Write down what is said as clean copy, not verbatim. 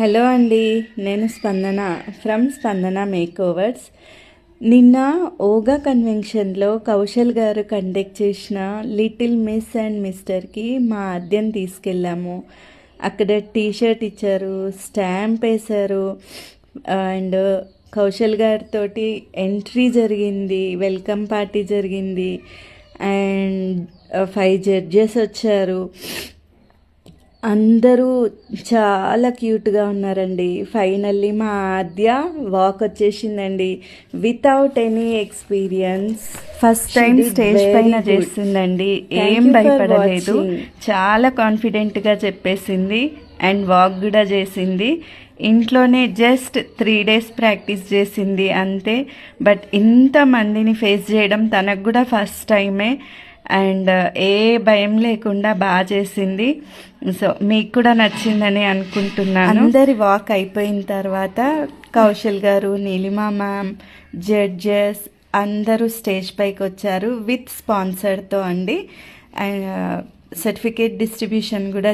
Hello అండి, నేను స్పందన ఫ్రమ్ స్పందన మేకోవర్స్. నిన్న ఓగా కన్వెన్షన్లో కౌశల్ గారు కండక్ట్ చేసిన లిటిల్ మిస్ అండ్ మిస్టర్కి మా ఆద్యని తీసుకెళ్ళాము. అక్కడ టీషర్ట్ ఇచ్చారు, స్టాంప్ వేశారు అండ్ కౌశల్ గారితో ఎంట్రీ జరిగింది, వెల్కమ్ పార్టీ జరిగింది అండ్ 5 జడ్జెస్ వచ్చారు. అందరూ చాలా క్యూట్గా ఉన్నారండి. ఫైనల్లీ మా ఆద్య వాక్ వచ్చేసిందండి without any experience. First time stage పైన చేసిందండి, ఏం భయపడలేదు, చాలా కాన్ఫిడెంట్గా చెప్పేసింది అండ్ వాక్ కూడా చేసింది. ఇంట్లోనే జస్ట్ 3 days ప్రాక్టీస్ చేసింది అంతే. బట్ ఇంతమందిని ఫేస్ చేయడం తనకు కూడా ఫస్ట్ టైమే అండ్ ఏ భయం లేకుండా బాగా చేసింది. సో మీకు కూడా నచ్చిందని అనుకుంటున్నాను. అందరి వాక్ అయిపోయిన తర్వాత కౌశల్ గారు, నీలిమా మ్యామ్, జడ్జెస్ అందరూ స్టేజ్ పైకి వచ్చారు విత్ స్పాన్సర్తో అండి. అండ్ సర్టిఫికేట్ డిస్ట్రిబ్యూషన్ కూడా